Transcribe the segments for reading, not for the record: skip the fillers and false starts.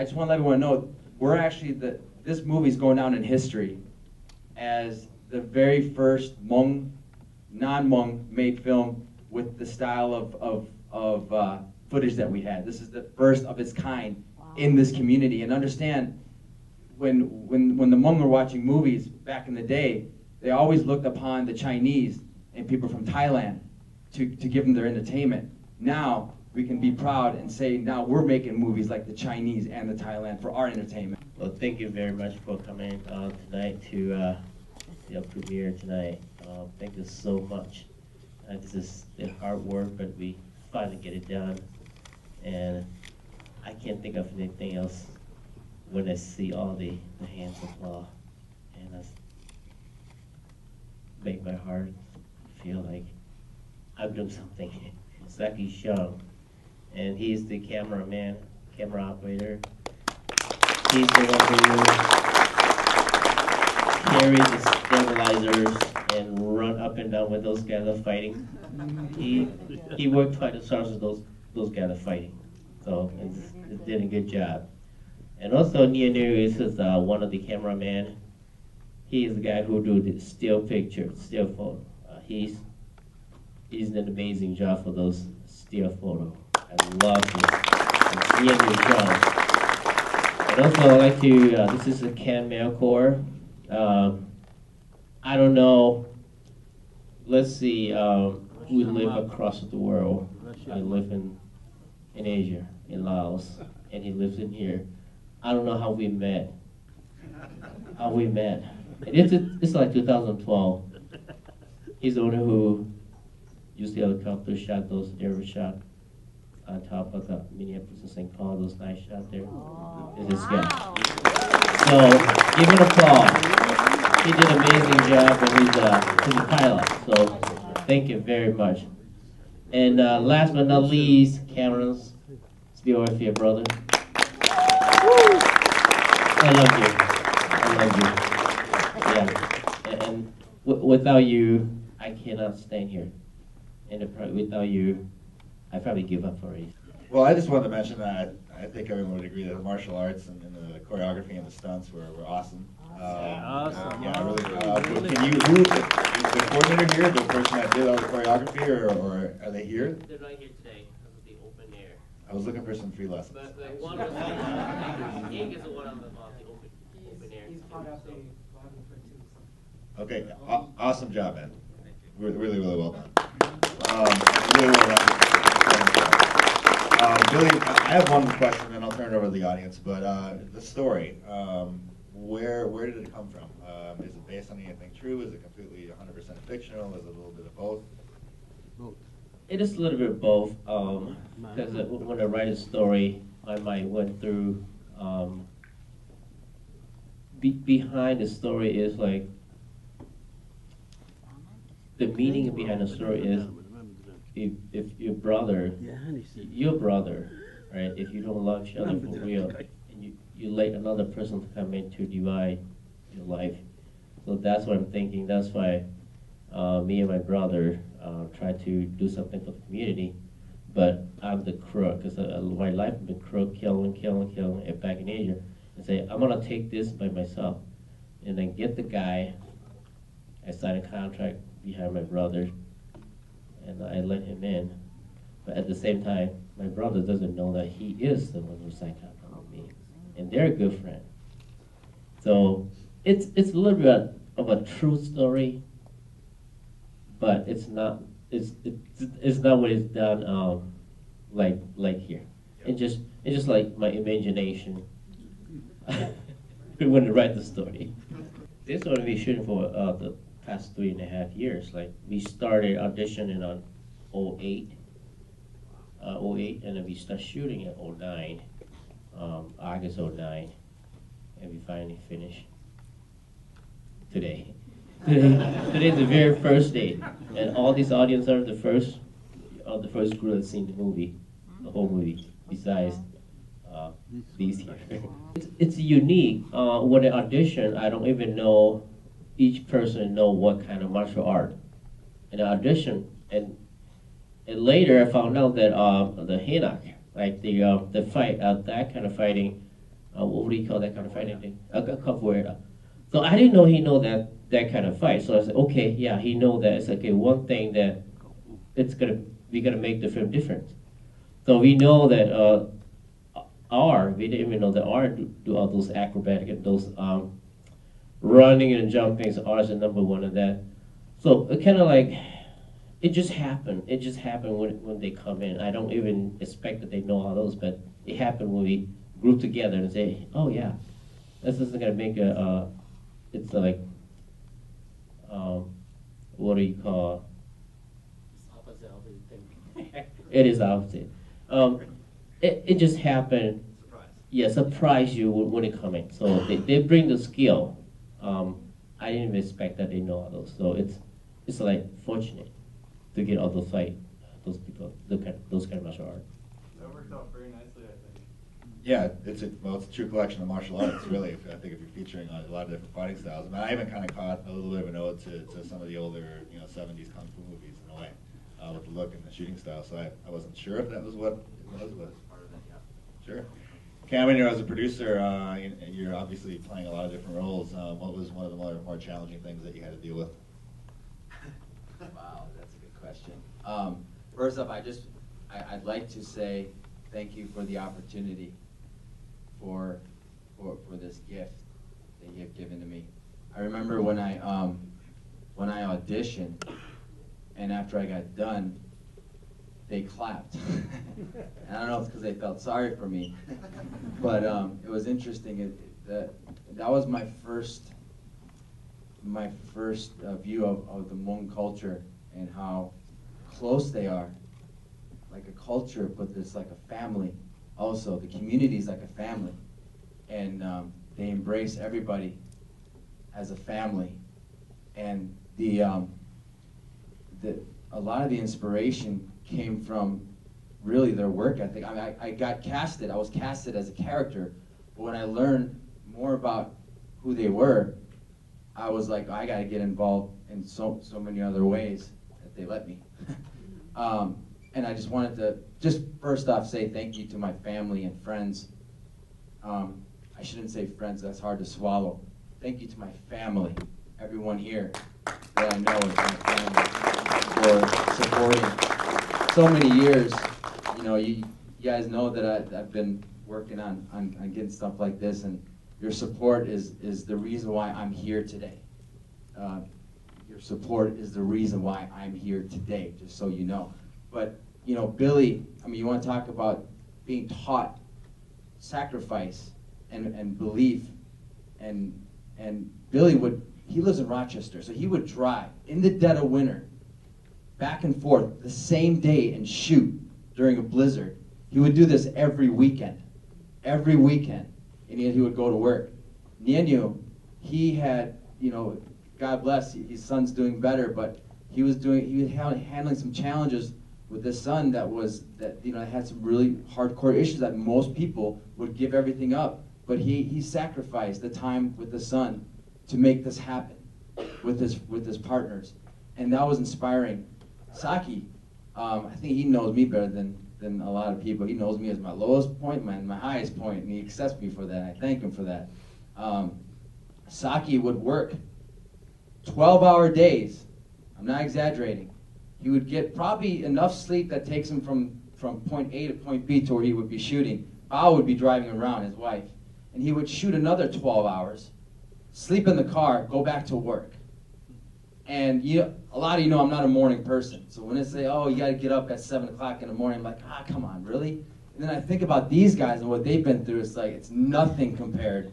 I just want to let everyone know, we're actually, this movie's going down in history as the very first Hmong, non-Hmong made film with the style of footage that we had. This is the first of its kind in this community. And understand, when the Hmong were watching movies back in the day, they always looked upon the Chinese and people from Thailand to give them their entertainment. Now, we can be proud and say, now we're making movies like the Chinese and the Thailand for our entertainment. Well, thank you very much for coming tonight to the premiere tonight. Thank you so much. This is the hard work, but we finally get it done. And I can't think of anything else when I see all the hands applaud. And that's make my heart feel like I've done something. Zaki Shung, and he's the cameraman, camera operator. He's the one who carries the stabilizers and run up and down with those guys are fighting. He worked quite as hard as those guys are fighting. So it did a good job. And also Nianu is one of the cameramen. He is the guy who do the still picture, still photo. He's did an amazing job for those still photo. I love this. Nianu's job. And also I'd like to, this is a Ken Melkor. I don't know, let's see, we live across the world. I live in Asia, in Laos, and he lives in here. I don't know how we met. It's like 2012. He's the one who used the helicopter, shot those aerial shots on top of the Minneapolis and St. Paul, those nice shots there. Is this guy. So, give him applause. He did an amazing job, and he's a pilot. So, thank you very much. And last but not least, Cameron's still with you, brother. I love you. Yeah. And without you, I cannot stand here. And without you, I probably give up already. Well, I just wanted to mention that I think everyone would agree that the martial arts and the choreography and the stunts were awesome. Awesome. Yeah, really. Who is the coordinator here, the person that did all the choreography, or are they here? They're right here today. That was the open air. I was looking for some free lessons. But one was Yig is the one on the open air. He's part of the choreographer too. Okay, awesome job, man. Really well done. Really well done. Billy, I have one question, and I'll turn it over to the audience. But the story, where did it come from? Is it based on anything true? Is it completely 100% fictional? Is it a little bit of both? It is a little bit of both. Because when I write a story, my mind went through. Behind the story is like the meaning behind the story is if your brother, right? If you don't love each other for real, and you let another person to come in to divide your life, so that's what I'm thinking. That's why me and my brother try to do something for the community, but I'm the crook because my life has been crook, killing back in Asia, and say I'm gonna take this by myself, and then get the guy. I signed a contract behind my brother, and I let him in. But at the same time, my brother doesn't know that he is the one who signed a contract with me, and they're a good friend. So it's a little bit of a true story, but it's not what it's done like here. It's just like my imagination when I write the story. This one we shooting for the past 3.5 years. Like we started auditioning on 08, and then we started shooting at 09, August 09, and we finally finished today. Today's the very first day, and all these audience are the first group that's seen the movie, the whole movie, besides these here. It's unique. When I audition, I don't even know each person know what kind of martial art. And I audition, and later I found out that the Hinak, like the fight, that kind of fighting, what do you call that kind of fighting thing? A capoeira. So I didn't know he know that kind of fight. So I said, okay, yeah, he know that. It's okay. One thing that we gonna make the film different. So we know that we didn't even know that R do all those acrobatic and those running and jumping. So R is the number one of that. So it kind of like it just happened. It just happened when they come in. I don't even expect that they know all those, but it happened when we group together and say, oh yeah, this is gonna make it's like, what do you call? It is opposite. It just happened. Surprise. Yeah, surprise you when it come in. So they bring the skill. I didn't even expect that they know all those. So it's like fortunate to get all those those people, those kind of martial art. That worked out very nicely, I think. Yeah, it's a true collection of martial arts, really. I think if you're featuring a lot of different fighting styles. I mean, I even kind of caught a little bit of an ode to some of the older, 70s kung fu movies in a way, with the look and the shooting style. So I wasn't sure if that was what it was, but Part of that, yeah. sure. Cameron, as a producer, you're obviously playing a lot of different roles. What was one of the more challenging things that you had to deal with? Wow, that's a good question. First up, I'd like to say thank you for the opportunity for this gift that you have given to me. I remember when I auditioned, and after I got done, they clapped. And I don't know if it's because they felt sorry for me, but it was interesting. That was my first view of the Hmong culture and how close they are, like a culture, but it's like a family. Also, the community is like a family, and they embrace everybody as a family. And a lot of the inspiration came from really their work ethic. I mean, I was casted as a character, but when I learned more about who they were, I was like, I got to get involved in so many other ways that they let me. And I just wanted to first off say thank you to my family and friends. I shouldn't say friends, that's hard to swallow. Thank you to my family, everyone here that I know is my family, for supporting so many years. You guys know that I've been working on getting stuff like this, and your support is the reason why I'm here today. Your support is the reason why I'm here today, just so you know. But, Billy, I mean, you want to talk about being taught sacrifice and belief, and Billy he lives in Rochester, so he would drive in the dead of winter back and forth the same day and shoot during a blizzard. He would do this every weekend, and he would go to work. Nienyo, he had, God bless, his son's doing better, but he was handling some challenges with his son that had some really hardcore issues that most people would give everything up. But he sacrificed the time with the son to make this happen with his partners, and that was inspiring. Saki, I think he knows me better than a lot of people. He knows me as my lowest point, my highest point, and he accepts me for that. I thank him for that. Saki would work 12-hour days. I'm not exaggerating. He would get probably enough sleep that takes him from point A to point B to where he would be shooting. Bao would be driving around, his wife, and he would shoot another 12 hours, sleep in the car, go back to work. And a lot of you know I'm not a morning person. So when they say, oh, you got to get up at 7 o'clock in the morning, I'm like, come on, really? And then I think about these guys and what they've been through. It's like, it's nothing compared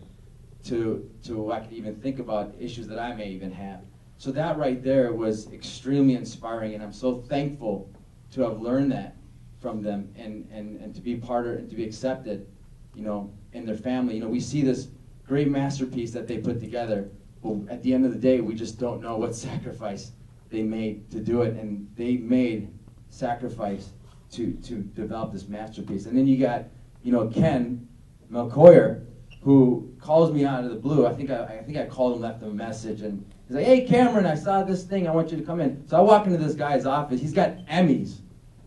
to I could even think about issues that I may even have. So that right there was extremely inspiring, and I'm so thankful to have learned that from them and to be part of and to be accepted, in their family. We see this great masterpiece that they put together. Well, at the end of the day, we just don't know what sacrifice they made to do it, and they made sacrifice to develop this masterpiece. And then you got, Ken Melcoyer, who calls me out of the blue. I think I called him, left him a message, and he's like, "Hey, Cameron, I saw this thing. I want you to come in." So I walk into this guy's office. He's got Emmys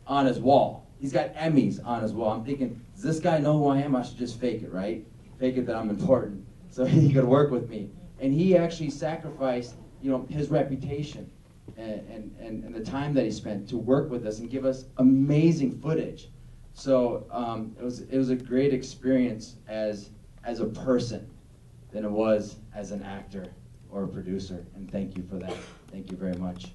on his wall. I'm thinking, does this guy know who I am? I should just fake it, right? fake it that I'm important so he could work with me. And he actually sacrificed, you know, his reputation and the time that he spent to work with us and give us amazing footage. So it was a great experience as a person than it was as an actor or a producer. And thank you for that. Thank you very much.